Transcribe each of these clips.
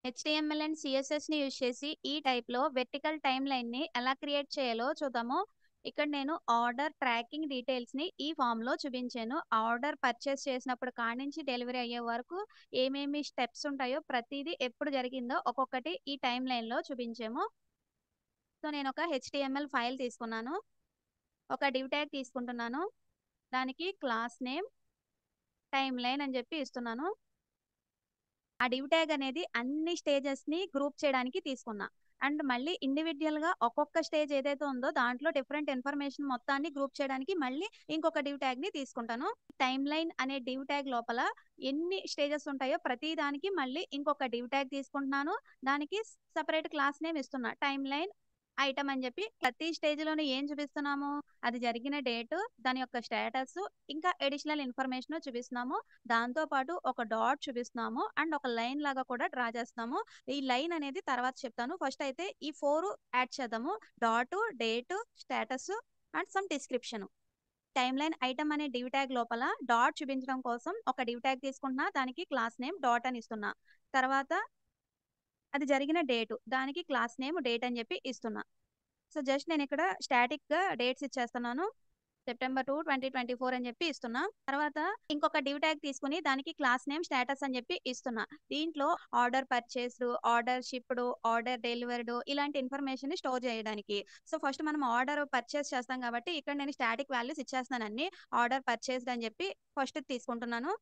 HTML and సిఎస్ఎస్‌ని use చేసి ఈ టైప్‌లో వెర్టికల్ టైమ్‌లైన్‌ని ఎలా క్రియేట్ చేయాలో చూద్దాము. ఇక్కడ నేను ఆర్డర్ ట్రాకింగ్ డీటెయిల్స్‌ని ఈ ఫార్మ్‌లో చూపించాను. ఆర్డర్ పర్చేస్ చేసినప్పుడు కాడ్నించి డెలివరీ అయ్యే వరకు ఏమేమి స్టెప్స్ ఉంటాయో ప్రతీదీ ఎప్పుడు జరిగిందో ఒక్కొక్కటి ఈ టైమ్‌లైన్‌లో చూపించాము. సో, నేనొక హెచ్టీఎంఎల్ ఫైల్ తీసుకున్నాను. ఒక డివ్ ట్యాగ్ తీసుకుంటున్నాను. దానికి క్లాస్ నేమ్, టైమ్‌లైన్ అని చెప్పి ఇస్తున్నాను. ఆ డివ్ ట్యాగ్ అనేది అన్ని స్టేజెస్‌ని గ్రూప్ చేయడానికి తీసుకున్నా. అండ్ మళ్ళీ ఇండివిడ్యుయల్‌గా ఒక్కొక్క స్టేజ్ ఏదైతే ఉందో దాంట్లో డిఫరెంట్ ఇన్ఫర్మేషన్ మొత్తాన్ని గ్రూప్ చేయడానికి మళ్ళీ ఇంకొక డివ్ ట్యాగ్‌ని తీసుకుంటాను. టైమ్‌లైన్ అనే డివ్ ట్యాగ్ లోపల ఎన్ని స్టేజెస్ ఉంటాయో ప్రతి దానికి మళ్ళీ ఇంకొక డివ్ ట్యాగ్ తీసుకుంటున్నాను. దానికి సెపరేట్ క్లాస్ నేమ్ ఇస్తున్నా. టైమ్‌లైన్ ఐటెమ్ అని చెప్పి ప్రతి స్టేజ్‌లోని ఏం చూపిస్తున్నాము? అది జరిగిన డేటు, దాని యొక్క స్టేటసు, ఇంకా అడిషనల్ ఇన్ఫర్మేషన్ చూపిస్తున్నాము. దాంతో పాటు ఒక డాట్ చూపిస్తున్నాము. అండ్ ఒక లైన్ లాగా కూడా డ్రా చేస్తున్నాము. ఈ లైన్ అనేది తర్వాత చెప్తాను. ఫస్ట్ అయితే ఈ 4 యాడ్ చేద్దాము. Dot, date, status and some description. Timeline item అనే డివ్ ట్యాగ్ లోపల డాట్ చూపించడం కోసం ఒక డివ్ ట్యాగ్ తీసుకుంటున్నా. దానికి క్లాస్ నేమ్ డాట్ అని ఇస్తున్నా. తర్వాత అది జరిగిన డేటు, దానికి క్లాస్ నేమ్ డేట్ అని చెప్పి ఇస్తున్నా. సో, జస్ట్ నేనిక్కడ స్టాటిక్‌గా డేట్స్ ఇచ్చేస్తున్నాను. సెప్టెంబర్ 2, 2024 అని చెప్పి ఇస్తున్నా. తర్వాత ఇంకొక డివ్ ట్యాగ్ తీసుకొని దానికి క్లాస్ నేమ్ స్టేటస్ అని చెప్పి ఇస్తున్నా. దీంట్లో order purchased, order shipped, order delivered ఇలాంటి ఇన్ఫర్మేషన్‌ని స్టోర్ చేయడానికి. సో, ఫస్ట్ మనం ఆర్డర్ పర్చేస్ చేస్తాం కాబట్టి ఇక్కడ నేను స్టాటిక్ వాల్యూస్ ఇచ్చేస్తున్నాను అన్నీ. ఆర్డర్ పర్చేస్డ్ అని చెప్పి ఫస్ట్ తీసుకుంటున్నాను.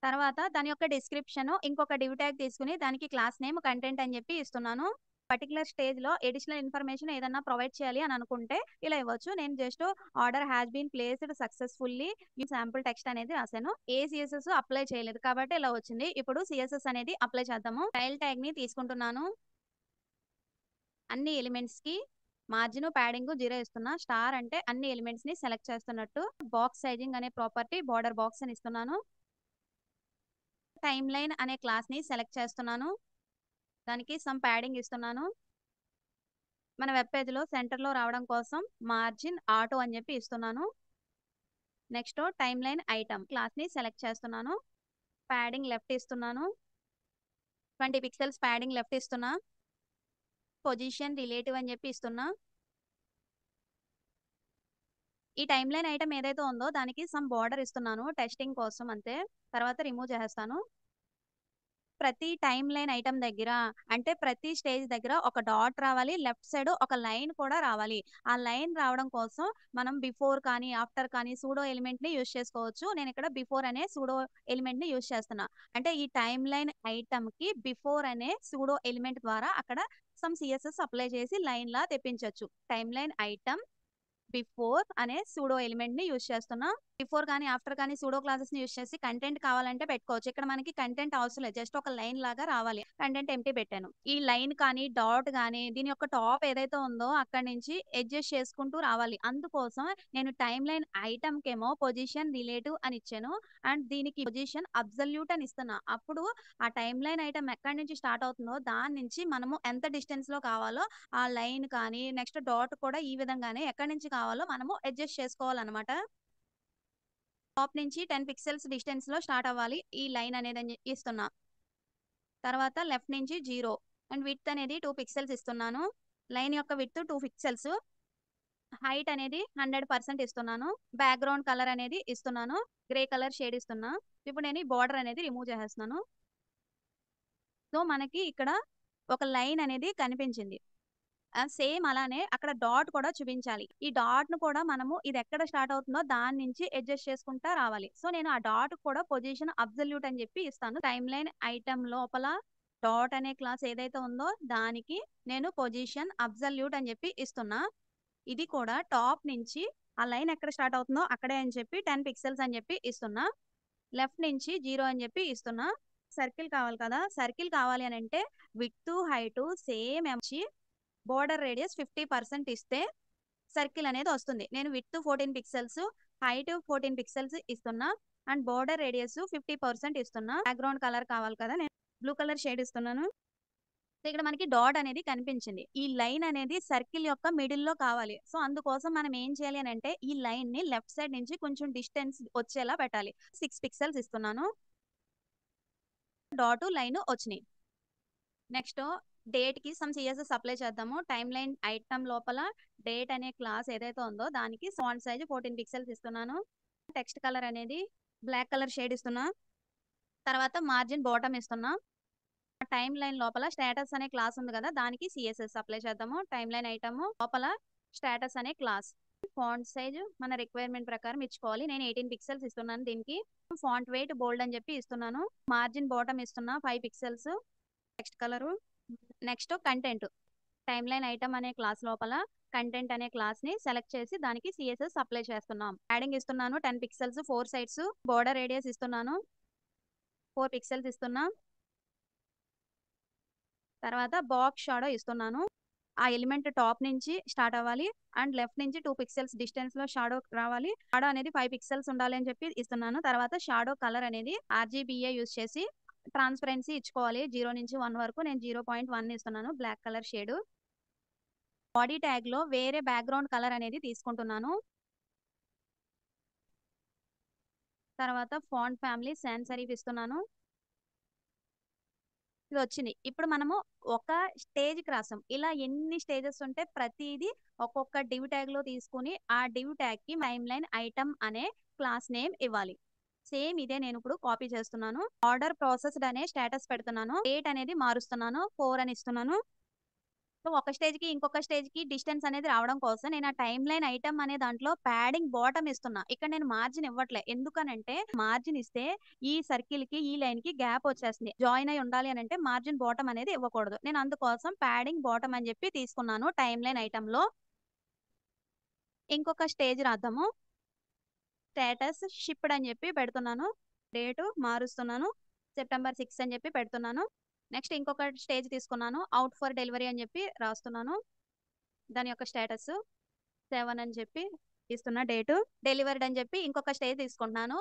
తర్వాత దాని యొక్క డిస్క్రిప్షను ఇంకొక డివ్ ట్యాగ్ తీసుకొని దానికి క్లాస్ నేమ్ కంటెంట్ అని చెప్పి ఇస్తున్నాను. పర్టిక్యులర్ స్టేజ్‌లో అడిషనల్ ఇన్ఫర్మేషన్ ఏదన్నా ప్రొవైడ్ చేయాలి అని అనుకుంటే ఇలా ఇవ్వచ్చు. నేను just order has been placed successfully ఈ శాంపుల్ టెక్స్ట్ అనేది రాసాను. ఏ సీఎస్ఎస్ అప్లై చేయలేదు కాబట్టి ఇలా వచ్చింది. ఇప్పుడు సీఎస్ఎస్ అనేది అప్లై చేద్దాము. స్టైల్ ట్యాగ్‌ని తీసుకుంటున్నాను. అన్ని ఎలిమెంట్స్‌కి మార్జిన్, ప్యాడింగ్ 0 ఇస్తున్నా. స్టార్ అంటే అన్ని ఎలిమెంట్స్‌ని సెలెక్ట్ చేస్తున్నట్టు. బాక్స్ సైజింగ్ అనే ప్రాపర్టీ బోర్డర్ బాక్స్ అని ఇస్తున్నాను. టైమ్‌లైన్ అనే క్లాస్‌ని సెలెక్ట్ చేస్తున్నాను. దానికి సమ్ ప్యాడింగ్ ఇస్తున్నాను. మన వెబ్ పేజ్‌లో సెంటర్‌లో రావడం కోసం మార్జిన్ ఆటో అని చెప్పి ఇస్తున్నాను. నెక్స్ట్ టైమ్‌లైన్ ఐటెమ్ క్లాస్‌ని సెలెక్ట్ చేస్తున్నాను. ప్యాడింగ్ లెఫ్ట్ ఇస్తున్నాను. 20 పిక్సెల్స్ ప్యాడింగ్ లెఫ్ట్ ఇస్తున్నా. పొజిషన్ రిలేటివ్ అని చెప్పి ఇస్తున్నా. ఈ టైమ్‌లైన్ ఐటెమ్ ఏదైతే ఉందో దానికి సమ్ బోర్డర్ ఇస్తున్నాను టెస్టింగ్ కోసం అంతే. తర్వాత రిమూవ్ చేసేస్తాను. ప్రతి టైమ్‌లైన్ ఐటెమ్ దగ్గర అంటే ప్రతి స్టేజ్ దగ్గర ఒక డాట్ రావాలి. లెఫ్ట్ సైడ్ ఒక లైన్ కూడా రావాలి. ఆ లైన్ రావడం కోసం మనం బిఫోర్ కానీ, ఆఫ్టర్ కానీ సూడో ఎలిమెంట్‌ని యూజ్ చేసుకోవచ్చు. నేనిక్కడ బిఫోర్ అనే సూడో ఎలిమెంట్‌ని యూజ్ చేస్తున్నా. అంటే ఈ టైమ్‌లైన్ ఐటెమ్‌కి బిఫోర్ అనే సూడో ఎలిమెంట్ ద్వారా అక్కడ సమ్ సీఎస్ఎస్ అప్లై చేసి లైన్‌లా తెప్పించొచ్చు. టైమ్‌లైన్ ఐటెమ్ బిఫోర్ అనే సూడో ఎలిమెంట్‌ని యూజ్ చేస్తున్నా. బిఫోర్ కానీ, ఆఫ్టర్ కానీ సూడో క్లాసెస్‌ని యూజ్ చేసి కంటెంట్ కావాలంటే పెట్టుకోవచ్చు. ఇక్కడ మనకి కంటెంట్ అవసరం లేదు. జస్ట్ ఒక లైన్ లాగా రావాలి. కంటెంట్ ఎంప్టీ పెట్టాను. ఈ లైన్ కానీ, డాట్ గానీ, దీని యొక్క టాప్ ఏదైతే ఉందో అక్కడి నుంచి అడ్జస్ట్ చేసుకుంటూ రావాలి. అందుకోసం నేను టైమ్‌లైన్ ఐటెమ్‌కేమో పొజిషన్ రిలేటివ్ అని ఇచ్చాను. అండ్ దీనికి పొజిషన్ అబ్సల్యూట్ అని ఇస్తున్నా. అప్పుడు ఆ టైమ్‌లైన్ ఐటెమ్ ఎక్కడి నుంచి స్టార్ట్ అవుతుందో దాని నుంచి మనము ఎంత డిస్టెన్స్‌లో కావాలో ఆ లైన్ కానీ, నెక్స్ట్ డాట్ కూడా ఈ విధంగానే ఎక్కడి నుంచి కావాలో మనము అడ్జస్ట్ చేసుకోవాలనమాట. టాప్ నుంచి 10 పిక్సెల్స్ డిస్టెన్స్‌లో స్టార్ట్ అవ్వాలి. ఈ లైన్ అనేదని ఇస్తున్నా. తర్వాత లెఫ్ట్ నుంచి 0 అండ్ విడ్త్ అనేది 2 పిక్సెల్స్ ఇస్తున్నాను. లైన్ యొక్క విడ్త్ 2 పిక్సెల్స్. హైట్ అనేది 100% ఇస్తున్నాను. బ్యాక్‌గ్రౌండ్ కలర్ అనేది ఇస్తున్నాను. గ్రే కలర్ షేడ్ ఇస్తున్నా. ఇప్పుడు నేను ఈ బోర్డర్ అనేది రిమూవ్ చేసేస్తున్నాను. సో, మనకి ఇక్కడ ఒక లైన్ అనేది కనిపించింది. సేమ్ అలానే అక్కడ డాట్ కూడా చూపించాలి. ఈ డాట్‌ను కూడా మనము ఇదెక్కడ స్టార్ట్ అవుతుందో దాని నుంచి అడ్జస్ట్ చేసుకుంటా రావాలి. సో, నేను ఆ డాట్ కూడా పొజిషన్ అబ్సల్యూట్ అని చెప్పి ఇస్తాను. టైమ్‌లైన్ ఐటెమ్ లోపల డాట్ అనే క్లాస్ ఏదైతే ఉందో దానికి నేను పొజిషన్ అబ్సల్యూట్ అని చెప్పి ఇస్తున్నా. ఇది కూడా టాప్ నుంచి ఆ లైన్ ఎక్కడ స్టార్ట్ అవుతుందో అక్కడే అని చెప్పి 10 పిక్సెల్స్ అని చెప్పి ఇస్తున్నా. లెఫ్ట్ నుంచి 0 అని చెప్పి ఇస్తున్నా. సర్కిల్ కావాలి కదా! సర్కిల్ కావాలి అనంటే విడ్త్, హైట్ సేమ్ ఎంచి బోర్డర్ రేడియస్ 50% ఇస్తే సర్కిల్ అనేది వస్తుంది. నేను విడ్త్ 14 పిక్సెల్స్, హైట్ 14 పిక్సెల్స్ ఇస్తున్నా. అండ్ బోర్డర్ రేడియస్ 50% ఇస్తున్నా. బ్యాక్‌గ్రౌండ్ కలర్ కావాలి కదా! నేను బ్లూ కలర్ షేడ్ ఇస్తున్నాను. సో, ఇక్కడ మనకి డాట్ అనేది కనిపించింది. ఈ లైన్ అనేది సర్కిల్ యొక్క మిడిల్‌లో కావాలి. సో, అందుకోసం మనం ఏం చేయాలి అనంటే ఈ లైన్‌ని లెఫ్ట్ సైడ్ నుంచి కొంచెం డిస్టెన్స్ వచ్చేలా పెట్టాలి. 6 పిక్సెల్స్ ఇస్తున్నాను. డాట్, లైన్ వచ్చినియి. నెక్స్ట్ డేట్ కి సమ్ సిఎస్ఎస్ అప్లై చేద్దాము. టైమ్ లైన్ ఐటమ్ లోపల డేట్ అనే క్లాస్ ఏదైతే ఉందో దానికి ఫాంట్ సైజ్ 14 పిక్సెల్స్ ఇస్తున్నాను. టెక్స్ట్ కలర్ అనేది బ్లాక్ కలర్ షేడ్ ఇస్తున్నా. తర్వాత మార్జిన్ బాటమ్ ఇస్తున్నా. టైమ్ లైన్ లోపల స్టేటస్ అనే క్లాస్ ఉంది కదా, దానికి సిఎస్ఎస్ అప్లై చేద్దాము. టైమ్ లైన్ ఐటమ్ లోపల స్టేటస్ అనే క్లాస్. ఫాంట్ సైజ్ మన రిక్వైర్మెంట్ ప్రకారం ఇచ్చుకోవాలి. నేను 18 పిక్సెల్స్ ఇస్తున్నాను. దీనికి ఫాంట్ వెయిట్ బోల్డ్ అని చెప్పి ఇస్తున్నాను. మార్జిన్ బాటమ్ ఇస్తున్నా 5 pixels. Text colour. Next content. Time line item అనే క్లాస్ లోపల కంటెంట్ అనే క్లాస్ ని సెలెక్ట్ చేసి దానికి సిఎస్ఎస్ అప్లై చేస్తున్నాం. యాడింగ్ ఇస్తున్నాను 10 పిక్సెల్స్ 4 సైడ్స్. బోర్డర్ రేడియస్ ఇస్తున్నాను 4 పిక్సెల్స్ ఇస్తున్నా. తర్వాత బాక్స్ షాడో ఇస్తున్నాను. ఆ ఎలిమెంట్ టాప్ నుంచి స్టార్ట్ అవ్వాలి అండ్ లెఫ్ట్ నుంచి 2 పిక్సెల్స్ డిస్టెన్స్ లో షాడో రావాలి. షాడో అనేది 5 పిక్సెల్స్ ఉండాలి అని చెప్పి ఇస్తున్నాను. తర్వాత షాడో కలర్ అనేది ఆర్జీబీఏ యూస్ చేసి ట్రాన్స్పరెన్సీ ఇచ్చుకోవాలి. 0 నుంచి 1 వరకు నేను 0.1 ఇస్తున్నాను. Black colour shade. Body tag లో వేరే బ్యాక్గ్రౌండ్ కలర్ అనేది తీసుకుంటున్నాను. తర్వాత ఫాంట్ ఫ్యామిలీ సాన్స్ సెరిఫ్ ఇస్తున్నాను. ఇది వచ్చింది. ఇప్పుడు మనము ఒక స్టేజ్ కి రాసాం. ఇలా ఎన్ని స్టేజెస్ ఉంటే ప్రతిదీ ఒక్కొక్క డివ్ ట్యాగ్ లో తీసుకుని ఆ డివ్ ట్యాగ్ కి టైమ్ లైన్ ఐటమ్ అనే క్లాస్ నేమ్ ఇవ్వాలి. సేమ్ ఇదే నేను ఇప్పుడు కాపీ చేస్తున్నాను. ఆర్డర్ ప్రాసెస్డ్ అనే స్టేటస్ పెడుతున్నాను. డేట్ అనేది మారుస్తున్నాను. 4 అని ఇస్తున్నాను. సో ఒక స్టేజ్ కి ఇంకొక స్టేజ్ కి డిస్టెన్స్ అనేది రావడం కోసం నేను ఆ టైమ్ లైన్ ఐటమ్ అనే దాంట్లో ప్యాడింగ్ బాటమ్ ఇస్తున్నా. ఇక్కడ నేను మార్జిన్ ఇవ్వట్లే. ఎందుకనంటే మార్జిన్ ఇస్తే ఈ సర్కిల్ కి ఈ లైన్ కి గ్యాప్ వచ్చేస్తుంది. జాయిన్ అయి ఉండాలి అని అంటే మార్జిన్ బాటమ్ అనేది ఇవ్వకూడదు. నేను అందుకోసం ప్యాడింగ్ బాటమ్ అని చెప్పి తీసుకున్నాను. టైమ్ లైన్ ఐటమ్ లో ఇంకొక స్టేజ్ రాద్దాము. స్టేటస్ షిప్డ్ అని చెప్పి పెడుతున్నాను. డేటు మారుస్తున్నాను. సెప్టెంబర్ 6 అని చెప్పి పెడుతున్నాను. నెక్స్ట్ ఇంకొక స్టేజ్ తీసుకున్నాను. అవుట్ ఫర్ డెలివరీ అని చెప్పి రాస్తున్నాను. దాని యొక్క స్టేటస్ 7 అని చెప్పి ఇస్తున్న డేటు. డెలివర్డ్ అని చెప్పి ఇంకొక స్టేజ్ తీసుకుంటున్నాను.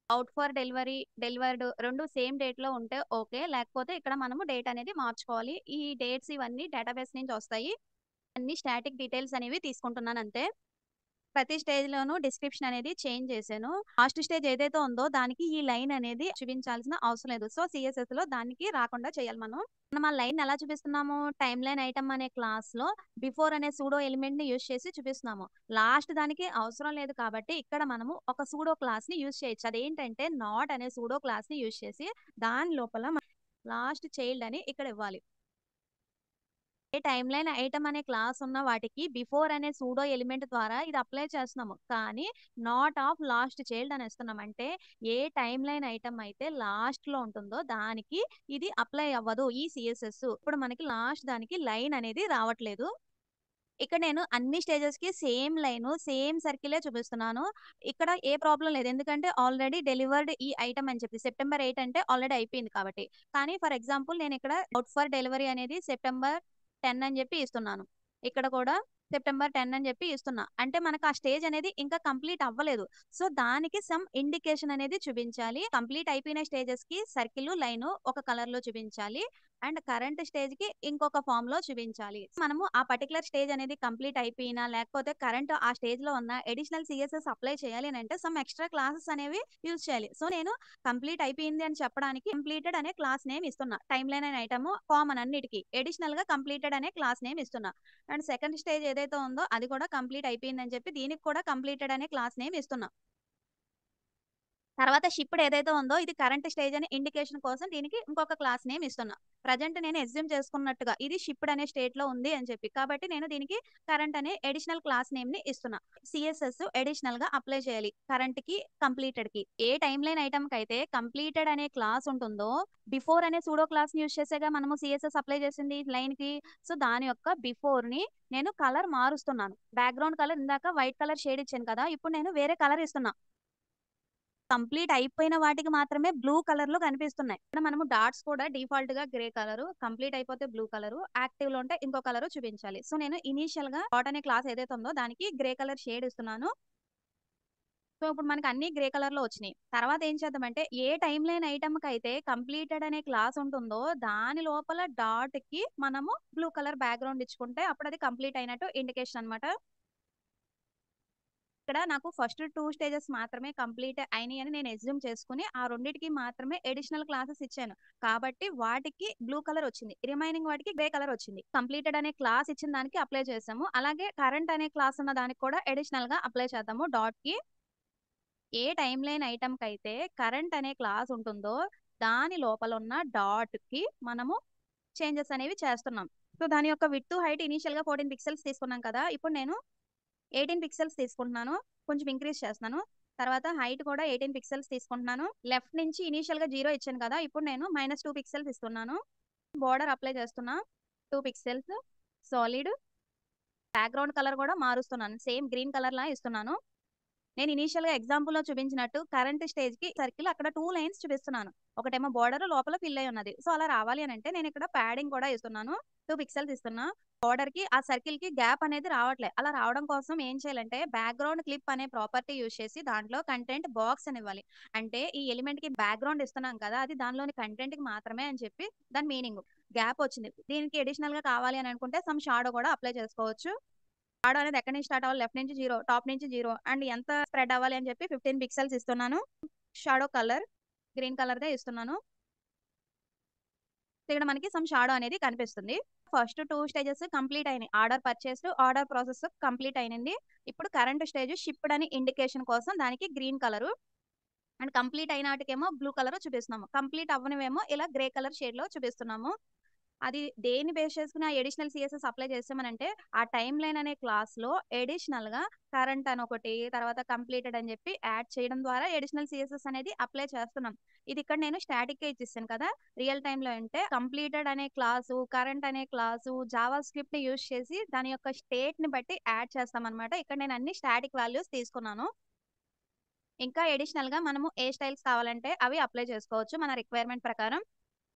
అవుట్ ఫర్ డెలివరీ డెలివర్డ్ రెండు సేమ్ డేట్ లో ఉంటే ఓకే. లేకపోతే ఇక్కడ మనము డేట్ అనేది మార్చుకోవాలి. ఈ డేట్స్ ఇవన్నీ డేటాబేస్ నుంచి వస్తాయి. అన్ని స్టాటిక్ డీటెయిల్స్ అనేవి తీసుకుంటున్నాను అంతే. ప్రతి స్టేజ్ లోను డిస్క్రిప్షన్ అనేది చేంజ్ చేశాను. లాస్ట్ స్టేజ్ ఏదైతే ఉందో దానికి ఈ లైన్ అనేది చూపించాల్సిన అవసరం లేదు. సో సిఎస్ఎస్ లో దానికి రాకుండా చేయాలి. మనం ఆ లైన్ ఎలా చూపిస్తున్నాము? టైమ్ లైన్ ఐటమ్ అనే క్లాస్ లో బిఫోర్ అనే సూడో ఎలిమెంట్ ని యూజ్ చేసి చూపిస్తున్నాము. లాస్ట్ దానికి అవసరం లేదు కాబట్టి ఇక్కడ మనము ఒక సూడో క్లాస్ ని యూజ్ చేయొచ్చు. అదేంటంటే నాట్ అనే సూడో క్లాస్ ని యూజ్ చేసి దాని లోపల లాస్ట్ చైల్డ్ అని ఇక్కడ ఇవ్వాలి. టైమ్ లైన్ ఐటమ్ అనే క్లాస్ ఉన్న వాటికి బిఫోర్ అనే సూడో ఎలిమెంట్ ద్వారా ఇది అప్లై చేస్తున్నాము. కానీ నాట్ ఆఫ్ లాస్ట్ చైల్డ్ అని ఇస్తున్నాం. అంటే ఏ టైమ్ లైన్ ఐటమ్ అయితే లాస్ట్ లో ఉంటుందో దానికి ఇది అప్లై అవ్వదు ఈ సిఎస్ఎస్. ఇప్పుడు మనకి లాస్ట్ దానికి లైన్ అనేది రావట్లేదు. ఇక్కడ నేను అన్ని స్టేజెస్ కి సేమ్ లైన్ సేమ్ సర్కిలే చూపిస్తున్నాను. ఇక్కడ ఏ ప్రాబ్లం లేదు. ఎందుకంటే ఆల్రెడీ డెలివర్డ్ ఈ ఐటమ్ అని చెప్పి సెప్టెంబర్ 8 అంటే ఆల్రెడీ అయిపోయింది కాబట్టి. కానీ ఫర్ ఎగ్జాంపుల్ నేను ఇక్కడ అవుట్ ఫర్ డెలివరీ అనేది సెప్టెంబర్ 10 అని చెప్పి ఇస్తున్నాను. ఇక్కడ కూడా సెప్టెంబర్ 10 అని చెప్పి ఇస్తున్నా. అంటే మనకు ఆ స్టేజ్ అనేది ఇంకా కంప్లీట్ అవ్వలేదు. సో దానికి సమ్ ఇండికేషన్ అనేది చూపించాలి. కంప్లీట్ అయిపోయిన స్టేజెస్ కి సర్కిల్ లైన్ ఒక కలర్ లో చూపించాలి అండ్ కరెంట్ స్టేజ్ కి ఇంకొక ఫామ్ లో చూపించాలి. మనము ఆ పర్టికులర్ స్టేజ్ అనేది కంప్లీట్ అయిపోయినా లేకపోతే కరెంట్ ఆ స్టేజ్ లో ఉన్న అడిషనల్ సిఎస్ఎస్ అప్లై చేయాలి అని అంటే సమ్ ఎక్స్ట్రా క్లాసెస్ అనేవి యూజ్ చేయాలి. సో నేను కంప్లీట్ అయిపోయింది అని చెప్పడానికి కంప్లీటెడ్ అనే క్లాస్ నేమ్ ఇస్తున్నా. టైమ్ లైన్ అనే ఐటమ్ కామన్ అన్నిటికీ అడిషనల్ గా కంప్లీటెడ్ అనే క్లాస్ నేమ్ ఇస్తున్నా. అండ్ సెకండ్ స్టేజ్ ఏదైతే ఉందో అది కూడా కంప్లీట్ అయిపోయింది అని చెప్పి దీనికి కూడా కంప్లీటెడ్ అనే క్లాస్ నేమ్ ఇస్తున్నా. తర్వాత షిప్డ్ ఏదైతే ఉందో ఇది కరెంట్ స్టేజ్ అనే ఇండికేషన్ కోసం దీనికి ఇంకొక క్లాస్ నేమ్ ఇస్తున్నా. ప్రజెంట్ నేను ఎస్యూమ్ చేసుకున్నట్టుగా ఇది షిప్డ్ అనే స్టేట్ లో ఉంది అని చెప్పి, కాబట్టి నేను దీనికి కరెంట్ అనే అడిషనల్ క్లాస్ నేమ్ ని ఇస్తున్నా. సిఎస్ఎస్ అడిషనల్ గా అప్లై చేయాలి కరెంట్ కి కంప్లీటెడ్ కి. ఏ టైమ్ లైన్ ఐటమ్ కి అయితే కంప్లీటెడ్ అనే క్లాస్ ఉంటుందో బిఫోర్ అనే సూడో క్లాస్ ని యూజ్ చేసేగా మనము సిఎస్ఎస్ అప్లై చేసింది లైన్ కి. సో దాని యొక్క బిఫోర్ ని నేను కలర్ మారుస్తున్నాను. బ్యాక్గ్రౌండ్ కలర్ ఇందాక వైట్ కలర్ షేడ్ ఇచ్చాను కదా, ఇప్పుడు నేను వేరే కలర్ ఇస్తున్నా. కంప్లీట్ అయిపోయిన వాటికి మాత్రమే బ్లూ కలర్ లో కనిపిస్తున్నాయి. ఇక్కడ మనము డాట్స్ కూడా డిఫాల్ట్ గా గ్రే కలర్, కంప్లీట్ అయిపోతే బ్లూ కలర్, యాక్టివ్ లో ఉంటే ఇంకో కలర్ చూపించాలి. సో నేను ఇనీషియల్ గా డాట్ అనే క్లాస్ ఏదైతే ఉందో దానికి గ్రే కలర్ షేడ్ ఇస్తున్నాను. సో ఇప్పుడు మనకి అన్ని గ్రే కలర్ లో వచ్చినాయి. తర్వాత ఏం చేద్దామంటే ఏ టైమ్ లైన్ ఐటమ్ కి అయితే కంప్లీటెడ్ అనే క్లాస్ ఉంటుందో దాని లోపల డాట్ కి మనము బ్లూ కలర్ బ్యాక్గ్రౌండ్ ఇచ్చుకుంటే అప్పుడు అది కంప్లీట్ అయినట్టు ఇండికేషన్ అన్నమాట. ఇక్కడ నాకు ఫస్ట్ 2 స్టేజెస్ మాత్రమే కంప్లీట్ అయినాయి అని నేను అస్యూమ్ చేసుకొని, ఆ రెండిటికి మాత్రమే అడిషనల్ క్లాసెస్ ఇచ్చాను. కాబట్టి వాటికి బ్లూ కలర్ వచ్చింది. రిమైనింగ్ వాటికి గ్రే కలర్ వచ్చింది. కంప్లీటెడ్ అనే క్లాస్ ఇచ్చిన దానికి అప్లై చేసాము. అలాగే కరెంట్ అనే క్లాస్ ఉన్న దానికి కూడా అడిషనల్‌గా అప్లై చేద్దాము డాట్‌కి. ఏ టైమ్‌లైన్ ఐటెమ్‌కైతే కరెంట్ అనే క్లాస్ ఉంటుందో, దాని లోపల ఉన్న డాట్‌కి మనము చేంజెస్ అనేవి చేస్తున్నాం. సో, దాని యొక్క విడ్త్, హైట్ ఇనీషియల్‌గా 14 పిక్సెల్స్ తీసుకున్నాం కదా! ఇప్పుడు నేను 18 పిక్సెల్స్ తీసుకుంటున్నాను. కొంచెం ఇంక్రీజ్ చేస్తున్నాను. తర్వాత హైట్ కూడా 18 పిక్సెల్స్ తీసుకుంటున్నాను. లెఫ్ట్ నుంచి ఇనీషియల్‌గా 0 ఇచ్చాను కదా! ఇప్పుడు నేను -2 పిక్సెల్స్ ఇస్తున్నాను. బోర్డర్ అప్లై చేస్తున్నా. 2 పిక్సెల్స్. సాలిడ్. బ్యాక్‌గ్రౌండ్ కలర్ కూడా మారుస్తున్నాను. సేమ్ గ్రీన్ కలర్‌లా ఇస్తున్నాను. నేను ఇనీషియల్‌గా ఎగ్జాంపుల్‌లో చూపించినట్టు కరెంట్ స్టేజ్‌కి సర్కిల్ అక్కడ 2 లైన్స్ చూపిస్తున్నాను. ఒకటేమో బోర్డర్ లోపల ఫిల్ అయ్యి ఉన్నది. సో, అలా రావాలి అనంటే నేను ఇక్కడ ప్యాడింగ్ కూడా ఇస్తున్నాను. 2 పిక్సెల్స్ ఇస్తున్నా. బోర్డర్‌కి ఆ సర్కిల్‌కి గ్యాప్ అనేది రావట్లే. అలా రావడం కోసం ఏం చేయాలంటే బ్యాక్‌గ్రౌండ్ క్లిప్ అనే ప్రాపర్టీ యూజ్ చేసి దాంట్లో కంటెంట్ బాక్స్ అని ఇవ్వాలి. అంటే ఈ ఎలిమెంట్‌కి బ్యాక్‌గ్రౌండ్ ఇస్తున్నాం కదా! అది దానిలోని కంటెంట్‌కి మాత్రమే అని చెప్పి దాని మీనింగ్. గ్యాప్ వచ్చింది. దీనికి అడిషనల్‌గా కావాలి అని అనుకుంటే సమ్ షాడో కూడా అప్లై చేసుకోవచ్చు. షాడో అనేది ఎక్కడి నుంచి స్టార్ట్ అవ్వాలి? లెఫ్ట్ నుంచి 0, టాప్ నుంచి 0 అండ్ ఎంత స్ప్రెడ్ అవ్వాలి అని చెప్పి 15 పిక్సెల్స్ ఇస్తున్నాను. షాడో కలర్ గ్రీన్ కలర్‌దే ఇస్తున్నాను. సో, ఇక్కడ మనకి సమ్ షాడో అనేది కనిపిస్తుంది. ఫస్ట్ 2 స్టేజెస్ కంప్లీట్ అయినాయి. Order purchased, order process complete అయినంది. ఇప్పుడు కరెంట్ స్టేజ్ షిప్డ్ అని ఇండికేషన్ కోసం దానికి గ్రీన్ కలరు అండ్ కంప్లీట్ అయినాటికేమో బ్లూ కలర్ చూపిస్తున్నాము. కంప్లీట్ అవ్వనివేమో ఇలా గ్రే కలర్ షేడ్‌లో చూపిస్తున్నాము. అది దేన్ని బేస్ చేసుకొని ఆ అడిషనల్ సీఎస్ఎస్ అప్లై చేసామనంటే, ఆ టైమ్ లైన్ అనే క్లాస్‌లో అడిషనల్‌గా కరెంట్ అని ఒకటి, తర్వాత కంప్లీటెడ్ అని చెప్పి యాడ్ చేయడం ద్వారా అడిషనల్ సీఎస్ఎస్ అనేది అప్లై చేస్తున్నాం. ఇది ఇక్కడ నేను స్టాటిక్‌గా ఇచ్చేసాను కదా! రియల్ టైమ్‌లో అంటే కంప్లీటెడ్ అనే క్లాసు, కరెంట్ అనే క్లాసు, జావా స్క్రిప్ట్‌ని యూజ్ చేసి దాని యొక్క స్టేట్‌ని బట్టి యాడ్ చేస్తామనమాట. ఇక్కడ నేను అన్ని స్టాటిక్ వాల్యూస్ తీసుకున్నాను. ఇంకా అడిషనల్‌గా మనము ఏ స్టైల్స్ కావాలంటే అవి అప్లై చేసుకోవచ్చు మన రిక్వైర్‌మెంట్ ప్రకారం.